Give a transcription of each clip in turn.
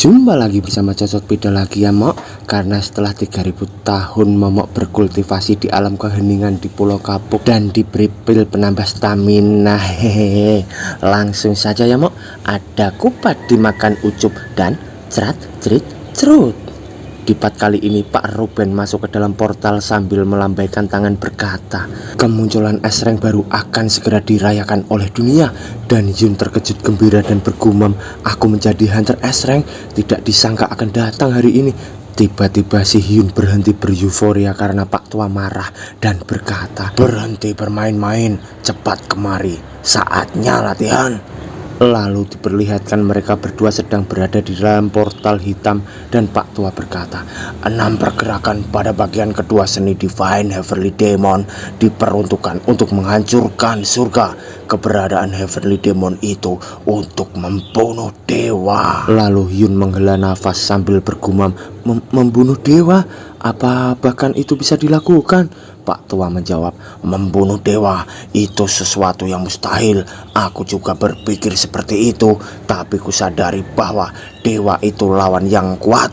Jumpa lagi bersama Cocok Beda lagi ya Mok. Karena setelah 3000 tahun Momok berkultivasi di alam keheningan di Pulau Kapuk dan diberi pil penambah stamina, hehehe, langsung saja ya Mok. Ada kupat dimakan ucup dan cerat cerit cerut. Di part kali ini Pak Ruben masuk ke dalam portal sambil melambaikan tangan berkata, kemunculan es rank baru akan segera dirayakan oleh dunia. Dan Yun terkejut gembira dan bergumam, aku menjadi hunter es rank, tidak disangka akan datang hari ini. Tiba-tiba si Hyun berhenti beryuforia karena Pak Tua marah dan berkata, berhenti bermain-main, cepat kemari, saatnya latihan. Lalu diperlihatkan mereka berdua sedang berada di dalam portal hitam dan Pak Tua berkata, 6 pergerakan pada bagian kedua seni Divine Heavenly Demon diperuntukkan untuk menghancurkan surga. Keberadaan Heavenly Demon itu untuk membunuh dewa. Lalu Hyun menghela nafas sambil bergumam, membunuh dewa? Apa bahkan itu bisa dilakukan? Pak Tua menjawab, membunuh dewa itu sesuatu yang mustahil. Aku juga berpikir seperti itu, tapi kusadari bahwa dewa itu lawan yang kuat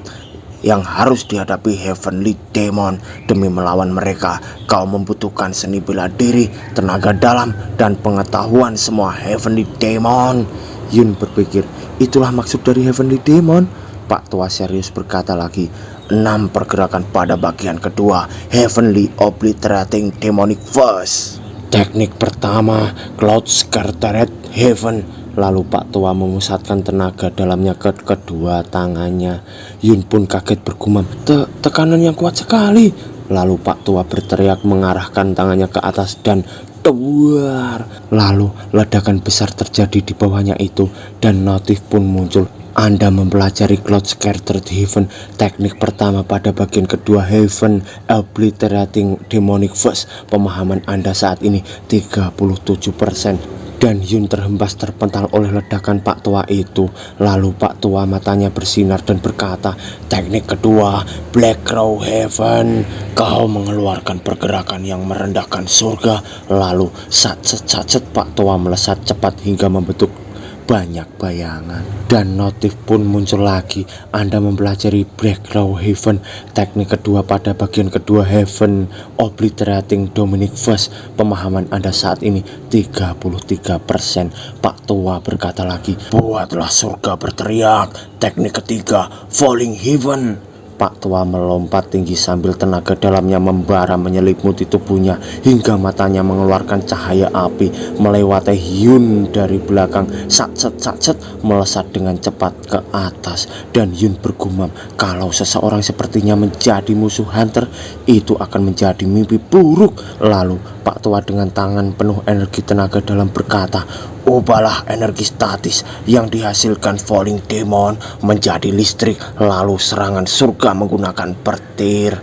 yang harus dihadapi Heavenly Demon. Demi melawan mereka, kau membutuhkan seni bela diri, tenaga dalam, dan pengetahuan semua Heavenly Demon. Yun berpikir, itulah maksud dari Heavenly Demon. Pak Tua serius berkata lagi, 6 pergerakan pada bagian kedua Heavenly Obliterating Demonic Force. Teknik pertama, Cloud Scarlet Heaven. Lalu Pak Tua memusatkan tenaga dalamnya ke kedua tangannya. Yun pun kaget bergumam, tekanan yang kuat sekali. Lalu Pak Tua berteriak mengarahkan tangannya ke atas dan duar. Lalu ledakan besar terjadi di bawahnya itu dan notif pun muncul. Anda mempelajari Cloud Scarlet Heaven, teknik pertama pada bagian kedua Heaven Obliterating Demonic Force. Pemahaman Anda saat ini 37%. Dan Yun terhempas terpental oleh ledakan Pak Tua itu. Lalu Pak Tua matanya bersinar dan berkata, teknik kedua Black Crow Heaven. Kau mengeluarkan pergerakan yang merendahkan surga. Lalu sat-set Pak Tua melesat cepat hingga membentuk banyak bayangan. Dan notif pun muncul lagi, Anda mempelajari Black Crow Heaven, teknik kedua pada bagian kedua Heaven Obliterating Demonic Force. Pemahaman Anda saat ini 33%. Pak Tua berkata lagi, buatlah surga berteriak, teknik ketiga Falling Heaven. Pak Tua melompat tinggi sambil tenaga dalamnya membara menyelimuti tubuhnya hingga matanya mengeluarkan cahaya api melewati Yun dari belakang. Sat-set melesat dengan cepat ke atas. Dan Yun bergumam, kalau seseorang sepertinya menjadi musuh hunter, itu akan menjadi mimpi buruk. Lalu Pak Tua dengan tangan penuh energi tenaga dalam berkata, ubahlah energi statis yang dihasilkan Falling Demon menjadi listrik, lalu serangan surga menggunakan petir.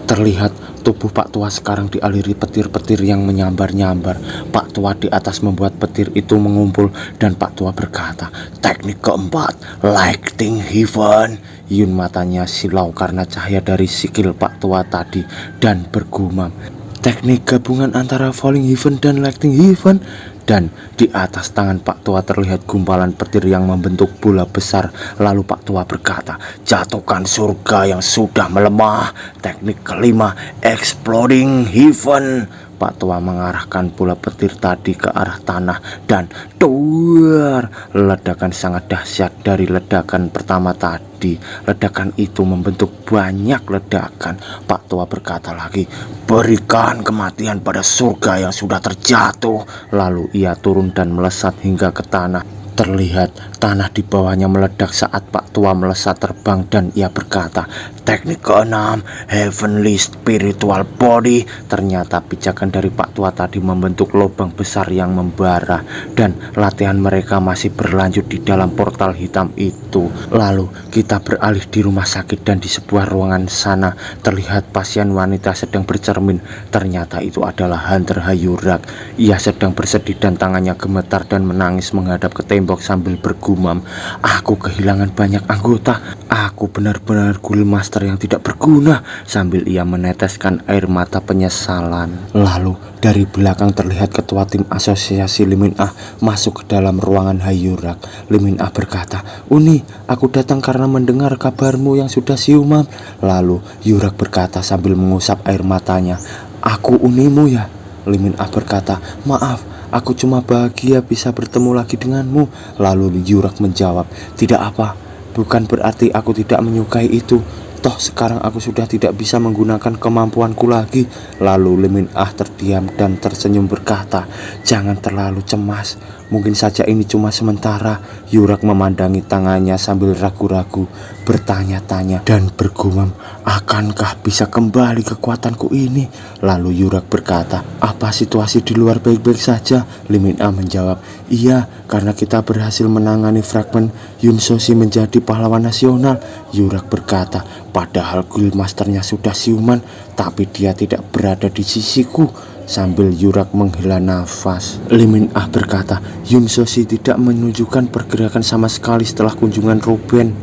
Terlihat tubuh Pak Tua sekarang dialiri petir-petir yang menyambar-nyambar. Pak Tua di atas membuat petir itu mengumpul dan Pak Tua berkata, teknik keempat Lighting Heaven. Yun matanya silau karena cahaya dari sikil Pak Tua tadi dan bergumam, teknik gabungan antara Falling Heaven dan Lighting Heaven. Dan di atas tangan Pak Tua terlihat gumpalan petir yang membentuk bola besar. Lalu Pak Tua berkata, jatuhkan surga yang sudah melemah. Teknik kelima Exploding Heaven. Pak Tua mengarahkan bola petir tadi ke arah tanah dan duar. Ledakan sangat dahsyat dari ledakan pertama tadi. Ledakan itu membentuk banyak ledakan. Pak Tua berkata lagi, berikan kematian pada surga yang sudah terjatuh. Lalu ia turun dan melesat hingga ke tanah. Terlihat tanah di bawahnya meledak saat Pak Tua melesat terbang dan ia berkata, teknik keenam Heavenly Spiritual Body. Ternyata pijakan dari Pak Tua tadi membentuk lubang besar yang membara dan latihan mereka masih berlanjut di dalam portal hitam itu. Lalu kita beralih di rumah sakit dan di sebuah ruangan sana terlihat pasien wanita sedang bercermin. Ternyata itu adalah Hunter Hayurak. Ia sedang bersedih dan tangannya gemetar dan menangis menghadap ke tembok sambil bergumam, bergumam, aku kehilangan banyak anggota. Aku benar-benar Guild Master yang tidak berguna. Sambil ia meneteskan air mata penyesalan. Lalu dari belakang terlihat ketua tim asosiasi Lee Min-ah masuk ke dalam ruangan Hayurak. Lee Min-ah berkata, "Uni, aku datang karena mendengar kabarmu yang sudah siuman." Lalu Yurak berkata sambil mengusap air matanya, "Aku unimu ya?" Lee Min-ah berkata, "Maaf, aku cuma bahagia bisa bertemu lagi denganmu." Lalu Yurak menjawab, "Tidak apa, bukan berarti aku tidak menyukai itu. Toh sekarang aku sudah tidak bisa menggunakan kemampuanku lagi." Lalu Lee Min-ah terdiam dan tersenyum berkata, "Jangan terlalu cemas, mungkin saja ini cuma sementara." Yurak memandangi tangannya sambil ragu-ragu, bertanya-tanya dan bergumam, "Akankah bisa kembali kekuatanku ini?" Lalu Yurak berkata, "Apa situasi di luar baik-baik saja?" Lee Min-ah menjawab, "Iya, karena kita berhasil menangani fragmen Yun Soshi menjadi pahlawan nasional." Yurak berkata, "Padahal Guild Masternya sudah siuman, tapi dia tidak berada di sisiku." Sambil Yurak menghela nafas, Lee Min-ah berkata, "Yun Soshi tidak menunjukkan pergerakan sama sekali setelah kunjungan Ruben."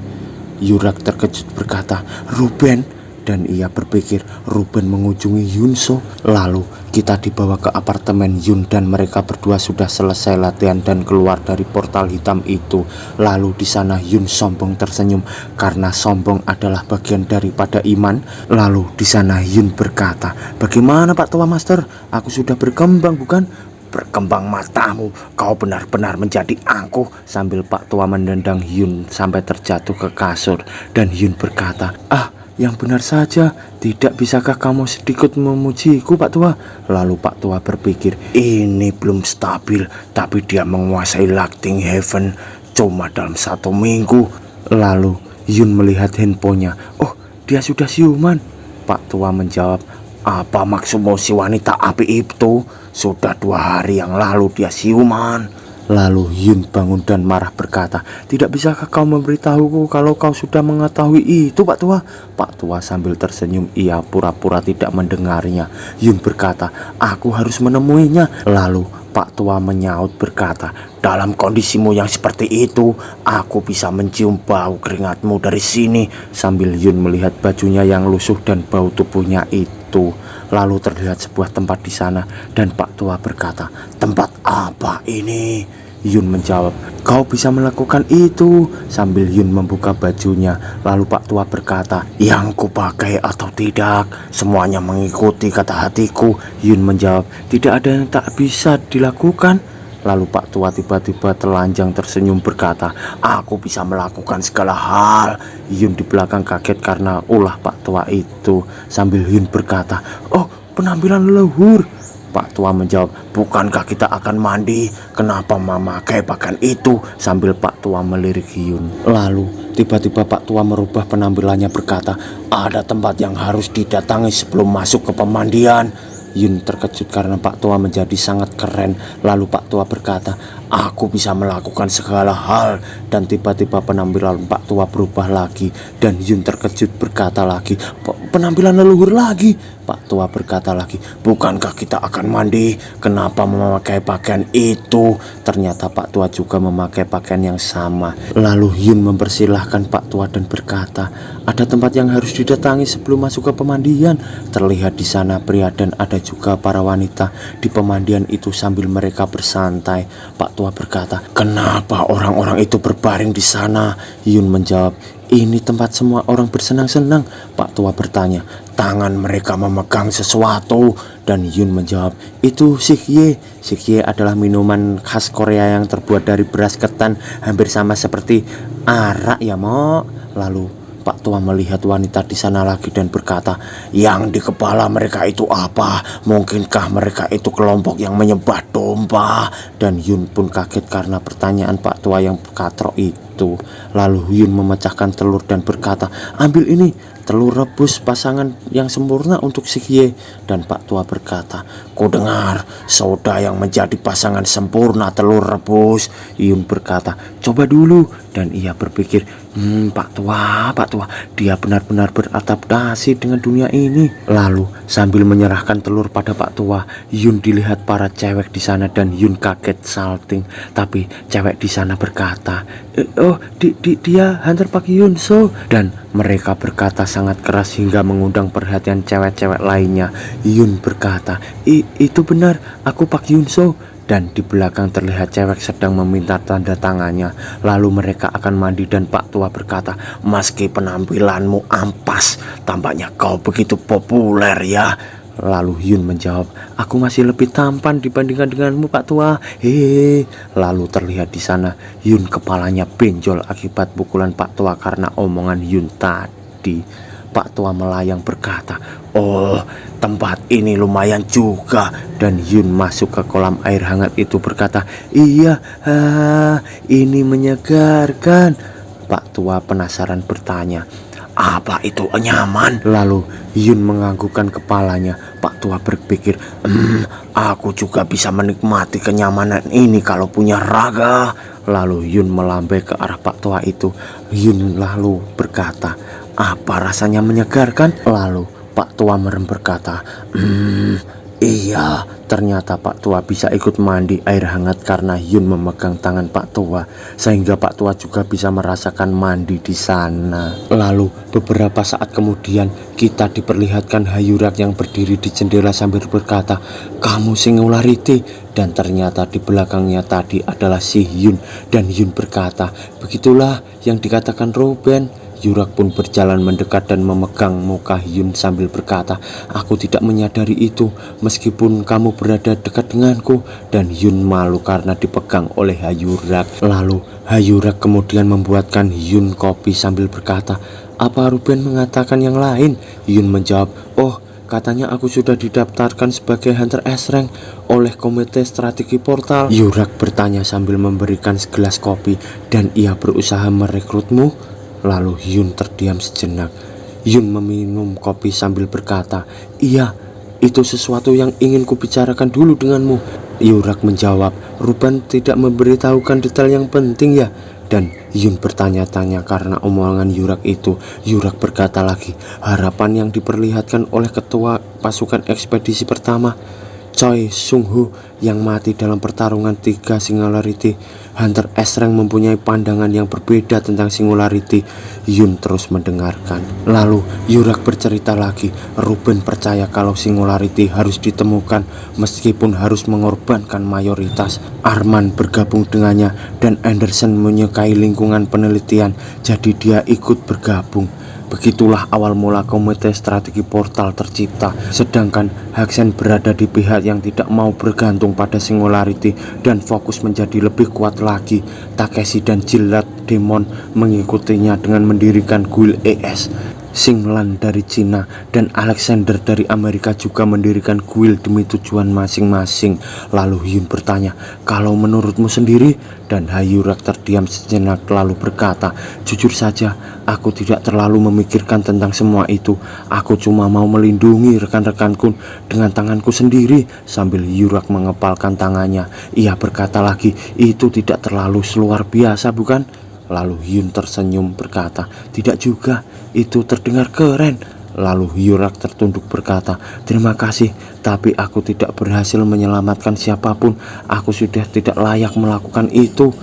Yurak terkejut berkata, "Ruben?" Dan ia berpikir Ruben mengunjungi Yunso. Lalu kita dibawa ke apartemen Yun dan mereka berdua sudah selesai latihan dan keluar dari portal hitam itu. Lalu di sana Yun sombong tersenyum karena sombong adalah bagian daripada iman. Lalu di sana Yun berkata, "Bagaimana Pak Tua Master? Aku sudah berkembang bukan?" "Berkembang matamu, kau benar-benar menjadi angkuh." Sambil Pak Tua menendang Yun sampai terjatuh ke kasur. Dan Yun berkata, "Yang benar saja, tidak bisakah kamu sedikit memujiku Pak Tua?" Lalu Pak Tua berpikir, ini belum stabil, tapi dia menguasai Lighting Heaven cuma dalam 1 minggu. Lalu Yun melihat handphonenya, "Oh, dia sudah siuman." Pak Tua menjawab, "Apa maksudmu si wanita api itu? Sudah 2 hari yang lalu dia siuman." Lalu Yun bangun dan marah berkata, "Tidak bisakah kau memberitahuku kalau kau sudah mengetahui itu Pak Tua?" Pak Tua sambil tersenyum ia pura-pura tidak mendengarnya. Yun berkata, "Aku harus menemuinya." Lalu Pak Tua menyaut berkata, "Dalam kondisimu yang seperti itu, aku bisa mencium bau keringatmu dari sini." Sambil Yun melihat bajunya yang lusuh dan bau tubuhnya itu. Lalu terlihat sebuah tempat di sana dan Pak Tua berkata, "Tempat apa ini?" Yun menjawab, "Kau bisa melakukan itu." Sambil Yun membuka bajunya. Lalu Pak Tua berkata, "Yang kupakai atau tidak, semuanya mengikuti kata hatiku." Yun menjawab, "Tidak ada yang tak bisa dilakukan." Lalu Pak Tua tiba-tiba telanjang tersenyum berkata, "Aku bisa melakukan segala hal." Yun di belakang kaget karena ulah Pak Tua itu. Sambil Yun berkata, "Oh, penampilan leluhur." Pak Tua menjawab, "Bukankah kita akan mandi? Kenapa memakai pakaian itu?" Sambil Pak Tua melirik Yun. Lalu tiba-tiba Pak Tua merubah penampilannya berkata, "Ada tempat yang harus didatangi sebelum masuk ke pemandian." Yun terkejut karena Pak Tua menjadi sangat keren. Lalu Pak Tua berkata, "Aku bisa melakukan segala hal." Dan tiba-tiba penampilan Pak Tua berubah lagi. Dan Yun terkejut berkata lagi, "Penampilan leluhur lagi." Pak Tua berkata lagi, "Bukankah kita akan mandi? Kenapa memakai pakaian itu?" Ternyata Pak Tua juga memakai pakaian yang sama. Lalu Yun mempersilahkan Pak Tua dan berkata, "Ada tempat yang harus didatangi sebelum masuk ke pemandian." Terlihat di sana pria dan ada juga para wanita di pemandian itu sambil mereka bersantai. Pak Tua berkata, "Kenapa orang-orang itu berbaring di sana?" Yun menjawab, "Ini tempat semua orang bersenang-senang." Pak Tua bertanya, "Tangan mereka memegang sesuatu?" Dan Yun menjawab, "Itu sikye." Sikye adalah minuman khas Korea yang terbuat dari beras ketan, hampir sama seperti arak ya Mo. Lalu Pak Tua melihat wanita di sana lagi dan berkata, "Yang di kepala mereka itu apa? Mungkinkah mereka itu kelompok yang menyembah domba?" Dan Yun pun kaget karena pertanyaan Pak Tua yang katrok itu. Lalu Yun memecahkan telur dan berkata, "Ambil ini, telur rebus pasangan yang sempurna untuk Sikye." Dan Pak Tua berkata, "Ku dengar soda yang menjadi pasangan sempurna telur rebus." Yun berkata, "Coba dulu." Dan ia berpikir, Pak Tua, dia benar-benar beradaptasi dengan dunia ini. Lalu sambil menyerahkan telur pada Pak Tua, Yun dilihat para cewek di sana dan Yun kaget salting. Tapi cewek di sana berkata, "Oh, dia Hunter Pak Yun So." Dan mereka berkata sangat keras hingga mengundang perhatian cewek-cewek lainnya. Yun berkata, Itu benar, aku Pak Yun So." Dan di belakang terlihat cewek sedang meminta tanda tangannya. Lalu mereka akan mandi dan Pak Tua berkata, "Meski penampilanmu ampas, tampaknya kau begitu populer ya." Lalu Yun menjawab, "Aku masih lebih tampan dibandingkan denganmu Pak Tua, hehe." Lalu terlihat di sana Yun kepalanya benjol akibat pukulan Pak Tua karena omongan Yun tadi. Pak Tua melayang berkata, "Oh, tempat ini lumayan juga." Dan Yun masuk ke kolam air hangat itu berkata, "Iya, ini menyegarkan." Pak Tua penasaran bertanya, "Apa itu nyaman?" Lalu Yun menganggukkan kepalanya. Pak Tua berpikir, aku juga bisa menikmati kenyamanan ini kalau punya raga." Lalu Yun melambai ke arah Pak Tua itu. Yun lalu berkata, "Apa rasanya menyegarkan?" Lalu Pak Tua merem berkata, Iya, ternyata Pak Tua bisa ikut mandi air hangat karena Yun memegang tangan Pak Tua, sehingga Pak Tua juga bisa merasakan mandi di sana. Lalu beberapa saat kemudian kita diperlihatkan Hayurak yang berdiri di jendela sambil berkata, "Kamu Singularity." Dan ternyata di belakangnya tadi adalah si Yun, dan Yun berkata, "Begitulah yang dikatakan Ruben." Yurak pun berjalan mendekat dan memegang muka Yun sambil berkata, "Aku tidak menyadari itu meskipun kamu berada dekat denganku." Dan Yun malu karena dipegang oleh Hayurak. Lalu Hayurak kemudian membuatkan Yun kopi sambil berkata, "Apa Ruben mengatakan yang lain?" Yun menjawab, "Oh, katanya aku sudah didaftarkan sebagai Hunter S-Rank oleh Komite Strategi Portal." Yurak bertanya sambil memberikan segelas kopi, "Dan ia berusaha merekrutmu?" Lalu Yun terdiam sejenak. Yun meminum kopi sambil berkata, "Iya, itu sesuatu yang ingin kubicarakan dulu denganmu." Yurak menjawab, "Ruben tidak memberitahukan detail yang penting ya?" Dan Yun bertanya-tanya karena omongan Yurak itu. Yurak berkata lagi, "Harapan yang diperlihatkan oleh ketua pasukan ekspedisi pertama, Choi Sung-ho, yang mati dalam pertarungan 3 Singularity. Hunter S-Rank mempunyai pandangan yang berbeda tentang Singularity." Yun terus mendengarkan. Lalu Yurak bercerita lagi, "Ruben percaya kalau Singularity harus ditemukan meskipun harus mengorbankan mayoritas. Arman bergabung dengannya dan Anderson menyukai lingkungan penelitian, jadi dia ikut bergabung. Begitulah awal mula Komite Strategi Portal tercipta. Sedangkan Haxen berada di pihak yang tidak mau bergantung pada Singularity dan fokus menjadi lebih kuat lagi. Takeshi dan Jilat Demon mengikutinya dengan mendirikan Guild ES. Singlan dari Cina dan Alexander dari Amerika juga mendirikan guild demi tujuan masing-masing." Lalu Yun bertanya, "Kalau menurutmu sendiri?" Dan Hayurak terdiam sejenak lalu berkata, "Jujur saja, aku tidak terlalu memikirkan tentang semua itu. Aku cuma mau melindungi rekan-rekanku dengan tanganku sendiri." Sambil Yurak mengepalkan tangannya, ia berkata lagi, "Itu tidak terlalu luar biasa, bukan?" Lalu Yun tersenyum berkata, "Tidak juga, itu terdengar keren." Lalu Yurak tertunduk berkata, "Terima kasih, tapi aku tidak berhasil menyelamatkan siapapun. Aku sudah tidak layak melakukan itu."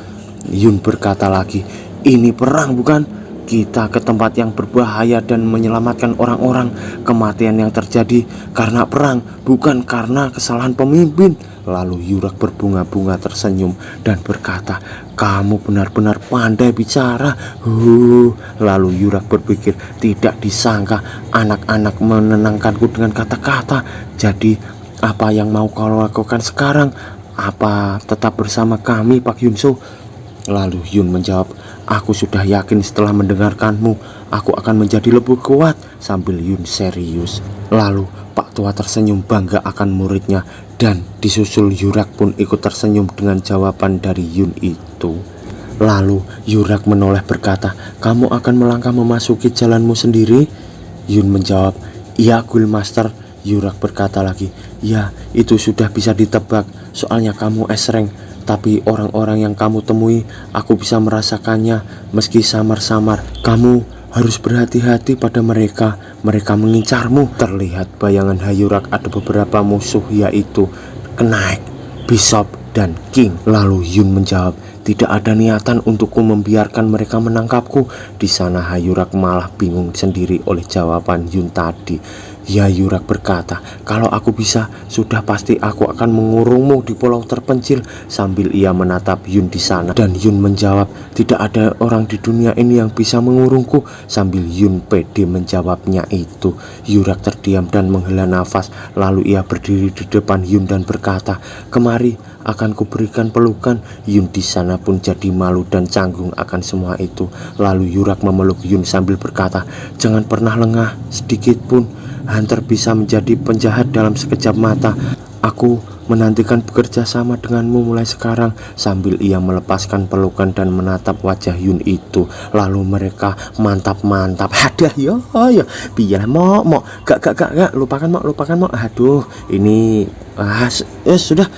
Yun berkata lagi, "Ini perang bukan? Kita ke tempat yang berbahaya dan menyelamatkan orang-orang. Kematian yang terjadi karena perang, bukan karena kesalahan pemimpin." Lalu Yurak berbunga-bunga tersenyum dan berkata, "Kamu benar-benar pandai bicara." Lalu Yurak berpikir, tidak disangka anak-anak menenangkanku dengan kata-kata. "Jadi apa yang mau kau lakukan sekarang? Apa tetap bersama kami Pak Yunso?" Lalu Yun menjawab, "Aku sudah yakin setelah mendengarkanmu, aku akan menjadi lebih kuat." Sambil Yun serius. Lalu Pak Tua tersenyum bangga akan muridnya, dan disusul Yurak pun ikut tersenyum dengan jawaban dari Yun itu. Lalu Yurak menoleh berkata, "Kamu akan melangkah memasuki jalanmu sendiri?" Yun menjawab, "Iya Guild Master." Yurak berkata lagi, "Ya, itu sudah bisa ditebak, soalnya kamu S-Rank. Tapi orang-orang yang kamu temui, aku bisa merasakannya meski samar-samar. Kamu harus berhati-hati pada mereka. Mereka mengincarmu. Terlihat bayangan Hayurak ada beberapa musuh, yaitu Knight, Bishop, dan King. Lalu Yun menjawab, tidak ada niatan untukku membiarkan mereka menangkapku. Di sana Hayurak malah bingung sendiri oleh jawaban Yun tadi. Hayurak berkata, kalau aku bisa, sudah pasti aku akan mengurungmu di pulau terpencil. Sambil ia menatap Yun di sana, dan Yun menjawab, tidak ada orang di dunia ini yang bisa mengurungku. Sambil Yun pede menjawabnya itu, Hayurak terdiam dan menghela nafas. Lalu ia berdiri di depan Yun dan berkata, kemari, akan kuberikan pelukan. Yun di sana pun jadi malu dan canggung akan semua itu. Lalu Hayurak memeluk Yun sambil berkata, jangan pernah lengah sedikit pun. Hunter bisa menjadi penjahat dalam sekejap mata. Aku menantikan bekerja sama denganmu mulai sekarang. Sambil ia melepaskan pelukan dan menatap wajah Yun itu. Lalu mereka mantap-mantap. Hadah ya, biar mau gak lupakan mau. Aduh, ini sudah.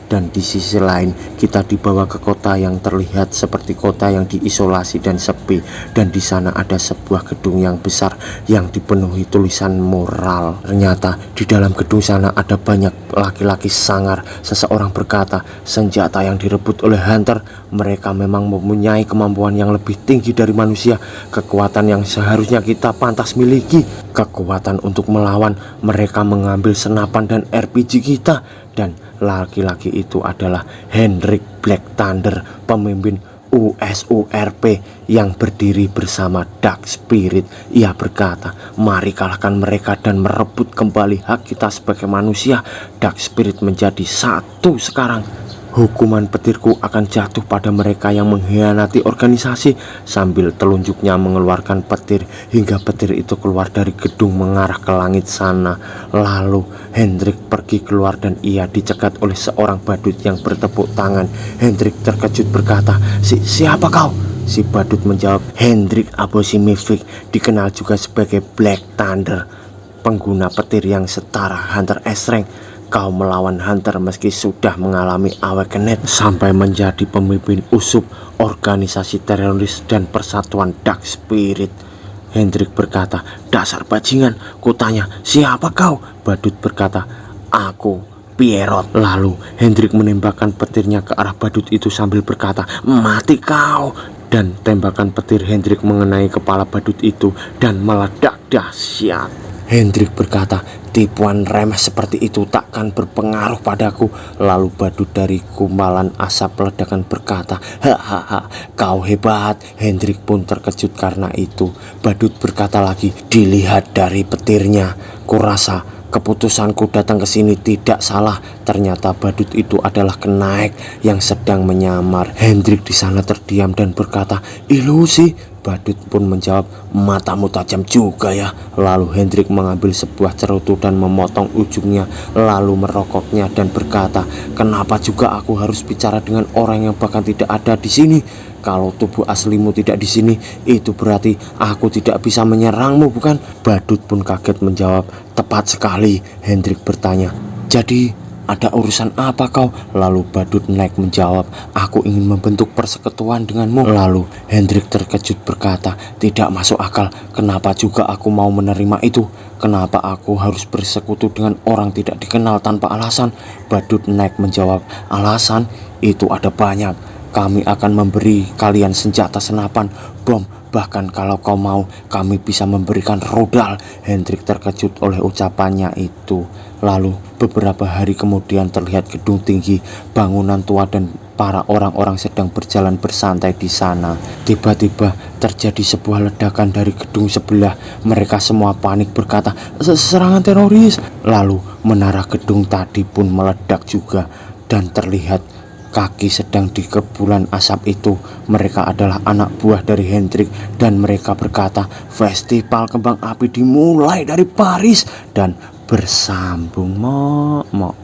Dan di sisi lain kita dibawa ke kota yang terlihat seperti kota yang diisolasi dan sepi. Dan di sana ada sebuah gedung yang besar yang dipenuhi tulisan mural. Ternyata di dalam gedung sana ada banyak laki-laki sangar. Seseorang berkata, senjata yang direbut oleh Hunter, mereka memang mempunyai kemampuan yang lebih tinggi dari manusia. Kekuatan yang seharusnya kita pantas miliki. Kekuatan untuk melawan. Mereka mengambil senapan dan RPG kita. Dan laki-laki itu adalah Hendrik Black Thunder, pemimpin USURP yang berdiri bersama Dark Spirit. Ia berkata, mari kalahkan mereka dan merebut kembali hak kita sebagai manusia. Dark Spirit menjadi satu sekarang. Hukuman petirku akan jatuh pada mereka yang mengkhianati organisasi. Sambil telunjuknya mengeluarkan petir hingga petir itu keluar dari gedung mengarah ke langit sana. Lalu Hendrik pergi keluar dan ia dicegat oleh seorang badut yang bertepuk tangan. Hendrik terkejut berkata, siapa kau? Si badut menjawab, Hendrik Abosimivik, dikenal juga sebagai Black Thunder, pengguna petir yang setara Hunter S-Rank. Kau melawan Hunter meski sudah mengalami awakening sampai menjadi pemimpin USUP, organisasi teroris dan persatuan Dark Spirit. Hendrik berkata, dasar bajingan, kutanya, siapa kau? Badut berkata, aku Pierrot. Lalu Hendrik menembakkan petirnya ke arah badut itu sambil berkata, mati kau. Dan tembakan petir Hendrik mengenai kepala badut itu dan meledak dahsyat. Hendrik berkata, tipuan remeh seperti itu takkan berpengaruh padaku. Lalu badut dari kumpalan asap ledakan berkata, hahaha, kau hebat. Hendrik pun terkejut karena itu. Badut berkata lagi, dilihat dari petirnya, kurasa keputusanku datang ke sini tidak salah. Ternyata badut itu adalah Knight yang sedang menyamar. Hendrik di sana terdiam dan berkata, ilusi. Badut pun menjawab, matamu tajam juga ya. Lalu Hendrik mengambil sebuah cerutu dan memotong ujungnya, lalu merokoknya dan berkata, kenapa juga aku harus bicara dengan orang yang bahkan tidak ada di sini? Kalau tubuh aslimu tidak di sini, itu berarti aku tidak bisa menyerangmu, bukan? Badut pun kaget menjawab, tepat sekali. Hendrik bertanya, jadi ada urusan apa kau? Lalu badut naik menjawab, aku ingin membentuk persekutuan denganmu. Lalu Hendrik terkejut berkata, tidak masuk akal. Kenapa juga aku mau menerima itu? Kenapa aku harus bersekutu dengan orang tidak dikenal tanpa alasan? Badut naik menjawab, alasan itu ada banyak. Kami akan memberi kalian senjata senapan, bom, bahkan kalau kau mau kami bisa memberikan rudal. Hendrik terkejut oleh ucapannya itu. Lalu beberapa hari kemudian terlihat gedung tinggi, bangunan tua dan para orang-orang sedang berjalan bersantai di sana. Tiba-tiba terjadi sebuah ledakan dari gedung sebelah. Mereka semua panik berkata, serangan teroris. Lalu menara gedung tadi pun meledak juga dan terlihat kaki sedang di kepulan asap itu. Mereka adalah anak buah dari Hendrik dan mereka berkata, festival kembang api dimulai dari Paris dan bersambung. Mok